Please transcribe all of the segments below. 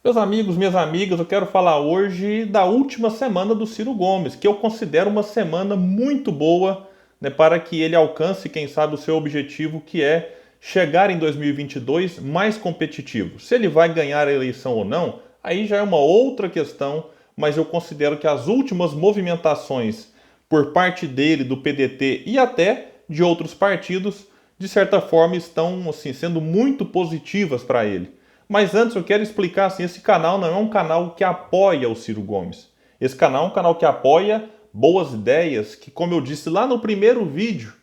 Meus amigos, minhas amigas, eu quero falar hoje da última semana do Ciro Gomes, que eu considero uma semana muito boa, né, para que ele alcance, quem sabe, o seu objetivo, que é chegar em 2022 mais competitivo. Se ele vai ganhar a eleição ou não, aí já é uma outra questão, mas eu considero que as últimas movimentações por parte dele, do PDT e até de outros partidos, de certa forma, estão assim, sendo muito positivas para ele. Mas antes eu quero explicar assim, esse canal não é um canal que apoia o Ciro Gomes. Esse canal é um canal que apoia boas ideias, que como eu disse lá no primeiro vídeo,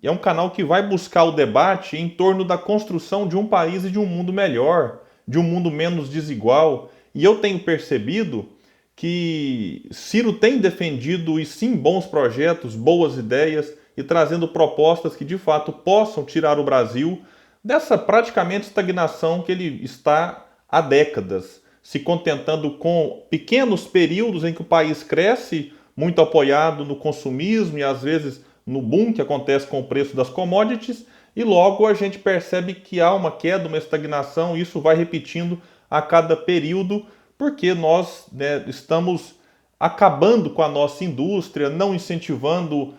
é um canal que vai buscar o debate em torno da construção de um país e de um mundo melhor, de um mundo menos desigual. E eu tenho percebido que Ciro tem defendido, e sim, bons projetos, boas ideias e trazendo propostas que de fato possam tirar o Brasil dessa praticamente estagnação que ele está há décadas, se contentando com pequenos períodos em que o país cresce, muito apoiado no consumismo e às vezes no boom que acontece com o preço das commodities, e logo a gente percebe que há uma queda, uma estagnação, e isso vai repetindo a cada período, porque nós, né, estamos acabando com a nossa indústria, não incentivando,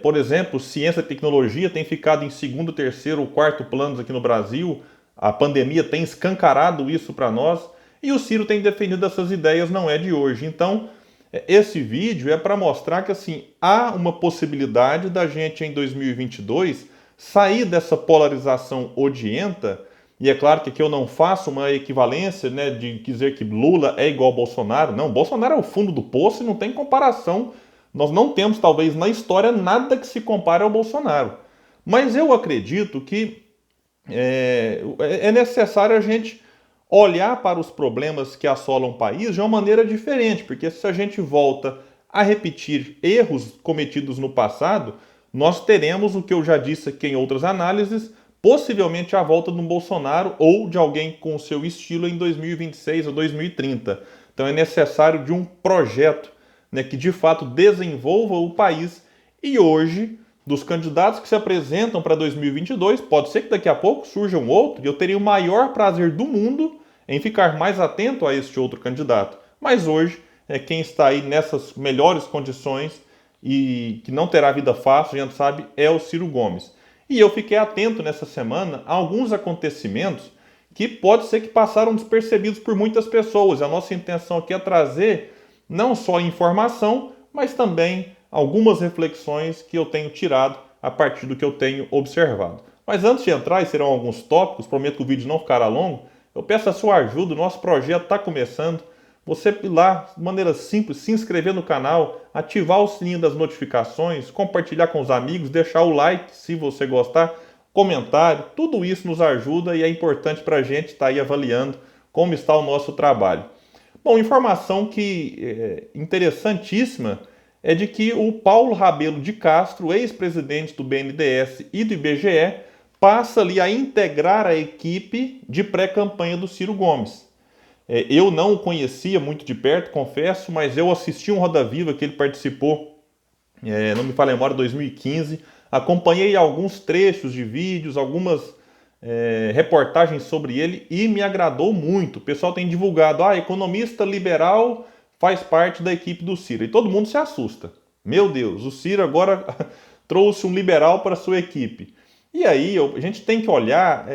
por exemplo, ciência e tecnologia tem ficado em segundo, terceiro ou quarto planos aqui no Brasil. A pandemia tem escancarado isso para nós e o Ciro tem defendido essas ideias, não é de hoje. Então, esse vídeo é para mostrar que assim há uma possibilidade da gente em 2022 sair dessa polarização odienta. E é claro que aqui eu não faço uma equivalência, né, de dizer que Lula é igual ao Bolsonaro. Não, Bolsonaro é o fundo do poço e não tem comparação. Nós não temos, talvez, na história nada que se compare ao Bolsonaro. Mas eu acredito que é necessário a gente olhar para os problemas que assolam o país de uma maneira diferente, porque se a gente volta a repetir erros cometidos no passado, nós teremos o que eu já disse aqui em outras análises, possivelmente a volta de um Bolsonaro ou de alguém com o seu estilo em 2026 ou 2030. Então é necessário de um projeto, né, que de fato desenvolva o país. E hoje, dos candidatos que se apresentam para 2022, pode ser que daqui a pouco surja um outro, e eu teria o maior prazer do mundo em ficar mais atento a este outro candidato. Mas hoje, quem está aí nessas melhores condições e que não terá vida fácil, a gente sabe, é o Ciro Gomes. E eu fiquei atento nessa semana a alguns acontecimentos que pode ser que passaram despercebidos por muitas pessoas. A nossa intenção aqui é trazer não só informação, mas também algumas reflexões que eu tenho tirado a partir do que eu tenho observado. Mas antes de entrar, e serão alguns tópicos, prometo que o vídeo não ficará longo, eu peço a sua ajuda, o nosso projeto está começando. Você ir lá, de maneira simples, se inscrever no canal, ativar o sininho das notificações, compartilhar com os amigos, deixar o like se você gostar, comentário, tudo isso nos ajuda e é importante para a gente estar aí avaliando como está o nosso trabalho. Bom, informação que é interessantíssima é de que o Paulo Rabelo de Castro, ex-presidente do BNDES e do IBGE, passa ali a integrar a equipe de pré-campanha do Ciro Gomes. Eu não o conhecia muito de perto, confesso, mas eu assisti um Roda Viva que ele participou, não me falha a memória, 2015. Acompanhei alguns trechos de vídeos, algumas reportagens sobre ele e me agradou muito. O pessoal tem divulgado, economista liberal faz parte da equipe do Ciro. E todo mundo se assusta. Meu Deus, o Ciro agora trouxe um liberal para a sua equipe. E aí a gente tem que olhar,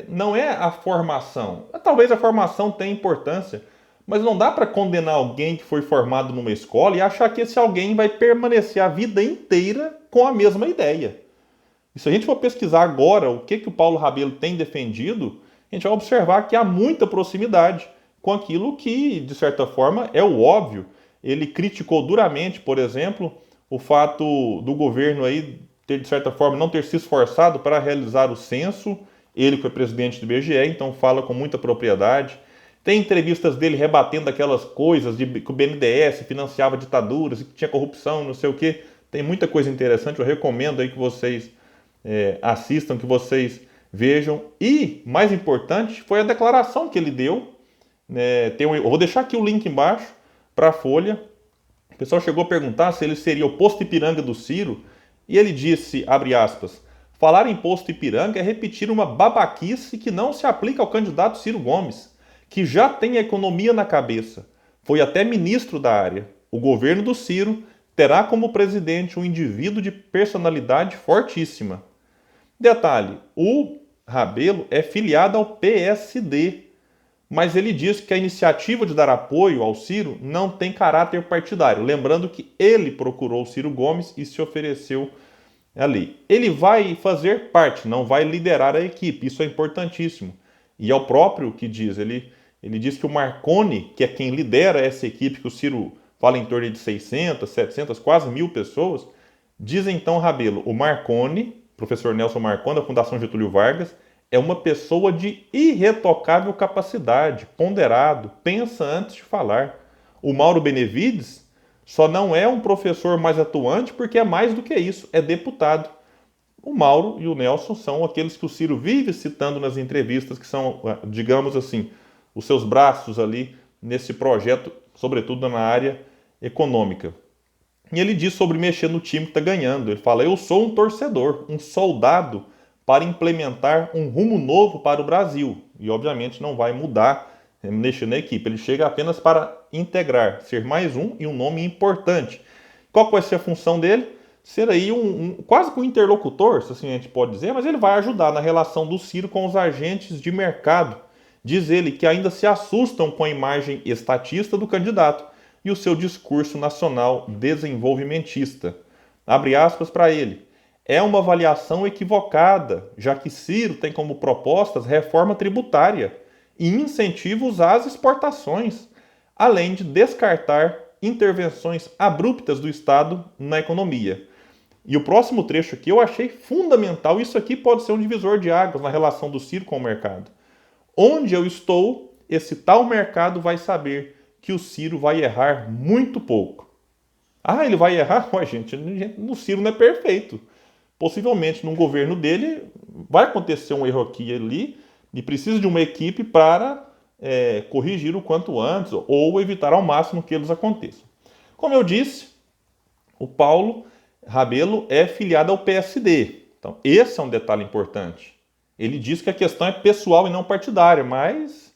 não é a formação. Talvez a formação tenha importância, mas não dá para condenar alguém que foi formado numa escola e achar que esse alguém vai permanecer a vida inteira com a mesma ideia. E se a gente for pesquisar agora o que o Paulo Rabelo tem defendido, a gente vai observar que há muita proximidade com aquilo que, de certa forma, é o óbvio. Ele criticou duramente, por exemplo, o fato do governo aí ter, de certa forma, não ter se esforçado para realizar o censo. Ele foi presidente do IBGE, então fala com muita propriedade. Tem entrevistas dele rebatendo aquelas coisas de que o BNDES financiava ditaduras e que tinha corrupção, não sei o quê. Tem muita coisa interessante, eu recomendo aí que vocês assistam, que vocês vejam. E, mais importante, foi a declaração que ele deu. Eu vou deixar aqui o link embaixo para a Folha. O pessoal chegou a perguntar se ele seria o posto Ipiranga do Ciro. E ele disse, abre aspas, falar em posto Ipiranga é repetir uma babaquice que não se aplica ao candidato Ciro Gomes. que já tem a economia na cabeça, foi até ministro da área. O governo do Ciro terá como presidente um indivíduo de personalidade fortíssima. Detalhe, o Rabelo é filiado ao PSD, mas ele diz que a iniciativa de dar apoio ao Ciro não tem caráter partidário. Lembrando que ele procurou o Ciro Gomes e se ofereceu ali. Ele vai fazer parte, não vai liderar a equipe, isso é importantíssimo. E é o próprio que diz, ele diz que o Marconi, que é quem lidera essa equipe, que o Ciro fala em torno de 600, 700, quase 1.000 pessoas, diz então Rabelo, o Marconi, professor Nelson Marconi, da Fundação Getúlio Vargas, é uma pessoa de irretocável capacidade, ponderado, pensa antes de falar. O Mauro Benevides só não é um professor mais atuante porque é mais do que isso, é deputado. O Mauro e o Nelson são aqueles que o Ciro vive citando nas entrevistas, que são, digamos assim, os seus braços ali nesse projeto, sobretudo na área econômica. E ele diz sobre mexer no time que está ganhando. Ele fala, eu sou um torcedor, um soldado para implementar um rumo novo para o Brasil. E, obviamente, não vai mudar, mexer na equipe. Ele chega apenas para integrar, ser mais um e um nome importante. Qual vai ser a função dele? Ser aí quase que um interlocutor, se assim a gente pode dizer, mas ele vai ajudar na relação do Ciro com os agentes de mercado. Diz ele que ainda se assustam com a imagem estatista do candidato e o seu discurso nacional desenvolvimentista. Abre aspas para ele. É uma avaliação equivocada, já que Ciro tem como propostas reforma tributária e incentivos às exportações, além de descartar intervenções abruptas do Estado na economia. E o próximo trecho aqui eu achei fundamental. Isso aqui pode ser um divisor de águas na relação do Ciro com o mercado. Onde eu estou, esse tal mercado vai saber que o Ciro vai errar muito pouco. Ah, ele vai errar? Ué, gente, o Ciro não é perfeito. Possivelmente, num governo dele, vai acontecer um erro aqui e ali e precisa de uma equipe para corrigir o quanto antes ou evitar ao máximo que eles aconteçam. Como eu disse, o Paulo Rabelo é filiado ao PSD. Então, esse é um detalhe importante. Ele diz que a questão é pessoal e não partidária, mas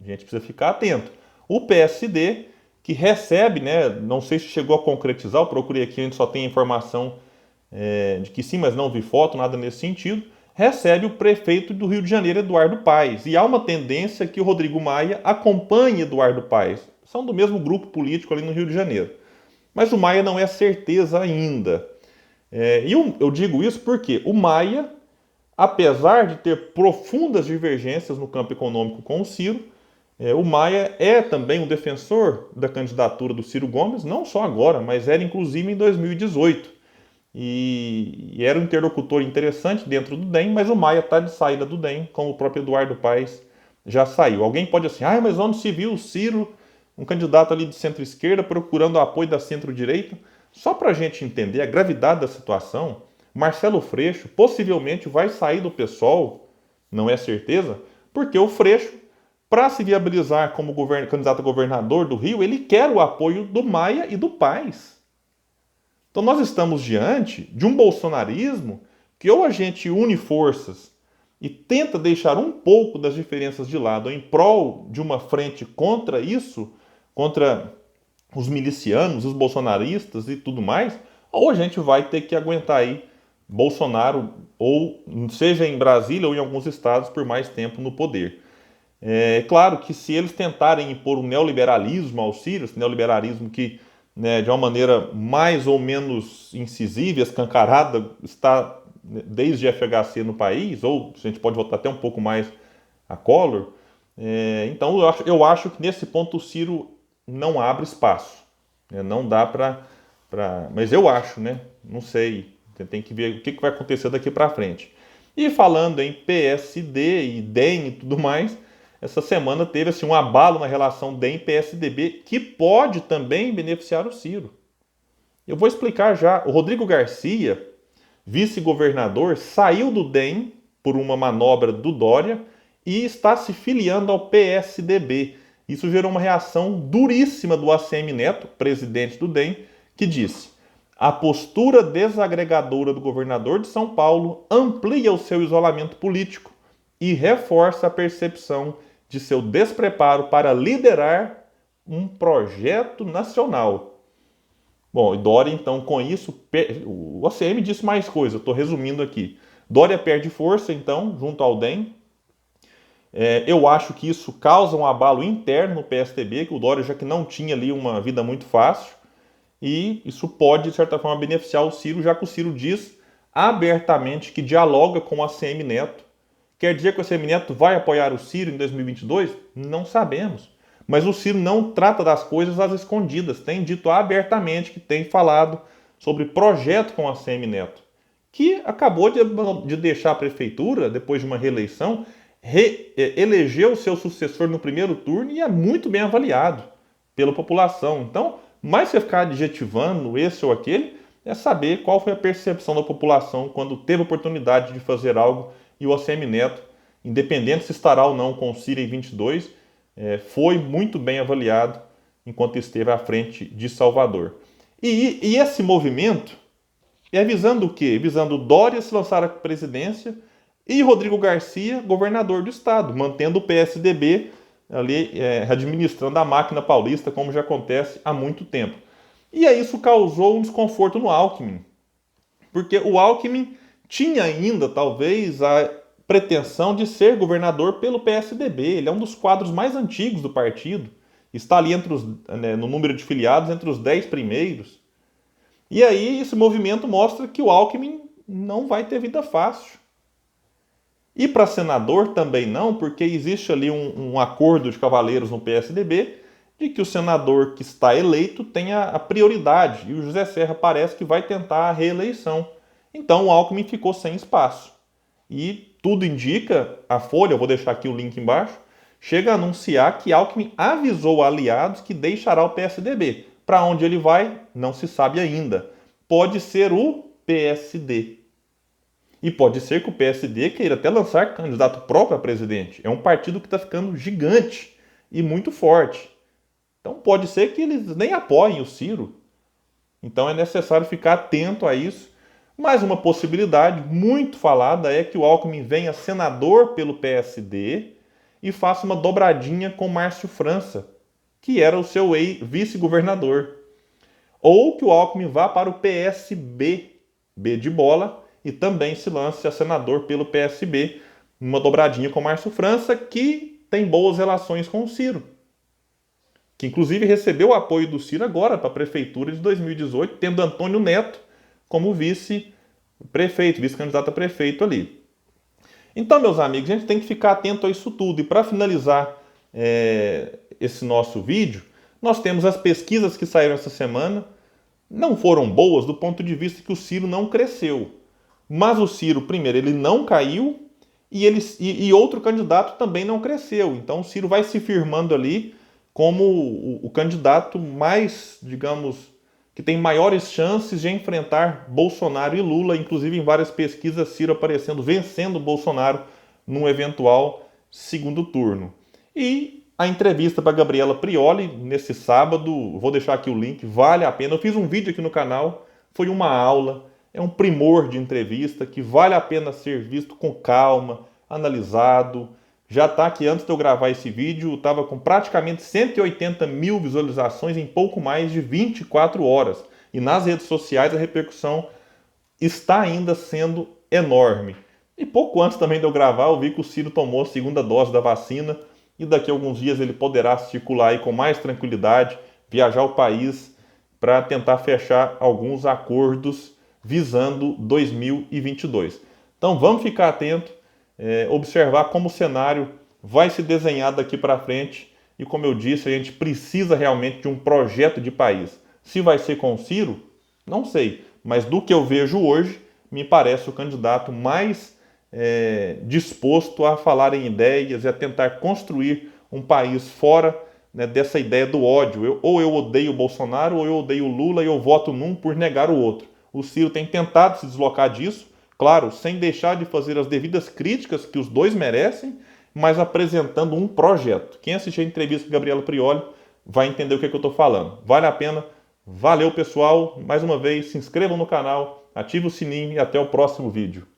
a gente precisa ficar atento. O PSD, que recebe, né, não sei se chegou a concretizar, eu procurei aqui, a gente só tem informação de que sim, mas não vi foto, nada nesse sentido, recebe o prefeito do Rio de Janeiro, Eduardo Paes. E há uma tendência que o Rodrigo Maia acompanhe Eduardo Paes. São do mesmo grupo político ali no Rio de Janeiro. Mas o Maia não é certeza ainda. E eu digo isso porque o Maia, apesar de ter profundas divergências no campo econômico com o Ciro, o Maia é também um defensor da candidatura do Ciro Gomes, não só agora, mas era inclusive em 2018. E era um interlocutor interessante dentro do DEM, mas o Maia está de saída do DEM, como o próprio Eduardo Paes já saiu. Alguém pode assim, mas onde se viu o Ciro, um candidato ali de centro-esquerda, procurando o apoio da centro-direita? Só para a gente entender a gravidade da situação, Marcelo Freixo possivelmente vai sair do PSOL, não é certeza, porque o Freixo, para se viabilizar como candidato a governador do Rio, ele quer o apoio do Maia e do Paes. Então nós estamos diante de um bolsonarismo que ou a gente une forças e tenta deixar um pouco das diferenças de lado em prol de uma frente contra isso, contra os milicianos, os bolsonaristas e tudo mais, ou a gente vai ter que aguentar aí Bolsonaro, ou seja em Brasília ou em alguns estados, por mais tempo no poder. É claro que se eles tentarem impor um neoliberalismo ao Ciro, esse neoliberalismo que, né, de uma maneira mais ou menos incisiva, escancarada, está desde FHC no país, ou a gente pode voltar até um pouco mais a Collor, então eu acho que nesse ponto o Ciro não abre espaço. Não dá para... Mas eu acho, né? Não sei. Tem que ver o que vai acontecer daqui para frente. E falando em PSD e DEM e tudo mais, essa semana teve assim, um abalo na relação DEM-PSDB que pode também beneficiar o Ciro. Eu vou explicar já. O Rodrigo Garcia, vice-governador, saiu do DEM por uma manobra do Dória e está se filiando ao PSDB. Isso gerou uma reação duríssima do ACM Neto, presidente do DEM, que disse: a postura desagregadora do governador de São Paulo amplia o seu isolamento político e reforça a percepção de seu despreparo para liderar um projeto nacional. Bom, e Dória, então, com isso, o ACM disse mais coisa, eu estou resumindo aqui. Dória perde força, então, junto ao DEM. Eu acho que isso causa um abalo interno no PSDB, que o Dória já que não tinha ali uma vida muito fácil, e isso pode, de certa forma, beneficiar o Ciro, já que o Ciro diz abertamente que dialoga com o ACM Neto. Quer dizer que o ACM Neto vai apoiar o Ciro em 2022? Não sabemos. Mas o Ciro não trata das coisas às escondidas. Tem dito abertamente que tem falado sobre projeto com a ACM Neto, que acabou de deixar a prefeitura, depois de uma reeleição, elegeu o seu sucessor no primeiro turno e é muito bem avaliado pela população. Então, mais você ficar adjetivando esse ou aquele, é saber qual foi a percepção da população quando teve a oportunidade de fazer algo e o ACM Neto, independente se estará ou não com o Ciro em 22, foi muito bem avaliado enquanto esteve à frente de Salvador. E esse movimento é visando o quê? Visando Dória se lançar à presidência e Rodrigo Garcia, governador do estado, mantendo o PSDB ali administrando a máquina paulista, como já acontece há muito tempo. E aí isso causou um desconforto no Alckmin, porque o Alckmin tinha ainda, talvez, a pretensão de ser governador pelo PSDB. Ele é um dos quadros mais antigos do partido, está ali no número de filiados entre os 10 primeiros. E aí esse movimento mostra que o Alckmin não vai ter vida fácil. E para senador também não, porque existe ali um acordo de cavaleiros no PSDB de que o senador que está eleito tenha a prioridade. E o José Serra parece que vai tentar a reeleição. Então o Alckmin ficou sem espaço. E tudo indica, a Folha, eu vou deixar aqui o link embaixo, chega a anunciar que Alckmin avisou aliados que deixará o PSDB. Para onde ele vai, não se sabe ainda. Pode ser o PSD. E pode ser que o PSD queira até lançar candidato próprio a presidente. É um partido que está ficando gigante e muito forte. Então pode ser que eles nem apoiem o Ciro. Então é necessário ficar atento a isso. Mais uma possibilidade muito falada é que o Alckmin venha senador pelo PSD e faça uma dobradinha com Márcio França, que era o seu vice-governador. Ou que o Alckmin vá para o PSB, B de bola, e também se lance a senador pelo PSB, uma dobradinha com Márcio França, que tem boas relações com o Ciro, que inclusive recebeu o apoio do Ciro agora para a prefeitura de 2018, tendo Antônio Neto como vice-prefeito, vice-candidato a prefeito ali. Então, meus amigos, a gente tem que ficar atento a isso tudo. E para finalizar esse nosso vídeo, nós temos as pesquisas que saíram essa semana. Não foram boas do ponto de vista que o Ciro não cresceu. Mas o Ciro, primeiro, ele não caiu e outro candidato também não cresceu. Então o Ciro vai se firmando ali como o candidato mais, digamos, que tem maiores chances de enfrentar Bolsonaro e Lula. Inclusive em várias pesquisas, Ciro aparecendo, vencendo Bolsonaro num eventual segundo turno. E a entrevista para Gabriela Prioli nesse sábado, vou deixar aqui o link, vale a pena. Eu fiz um vídeo aqui no canal, foi uma aula, é um primor de entrevista que vale a pena ser visto com calma, analisado. Já está aqui, antes de eu gravar esse vídeo, estava com praticamente 180 mil visualizações em pouco mais de 24 horas. E nas redes sociais a repercussão está ainda sendo enorme. E pouco antes também de eu gravar, eu vi que o Ciro tomou a segunda dose da vacina e daqui a alguns dias ele poderá circular aí com mais tranquilidade, viajar o país para tentar fechar alguns acordos visando 2022. Então vamos ficar atento, observar como o cenário vai se desenhar daqui para frente e, como eu disse, a gente precisa realmente de um projeto de país. Se vai ser com o Ciro, não sei, mas do que eu vejo hoje, me parece o candidato mais disposto a falar em ideias e a tentar construir um país fora, né, dessa ideia do ódio. Ou eu odeio o Bolsonaro, ou eu odeio o Lula e eu voto num por negar o outro. O Ciro tem tentado se deslocar disso, claro, sem deixar de fazer as devidas críticas que os dois merecem, mas apresentando um projeto. Quem assistir a entrevista com Gabriela Prioli vai entender o que eu estou falando. Vale a pena. Valeu, pessoal. Mais uma vez, se inscrevam no canal, ative o sininho e até o próximo vídeo.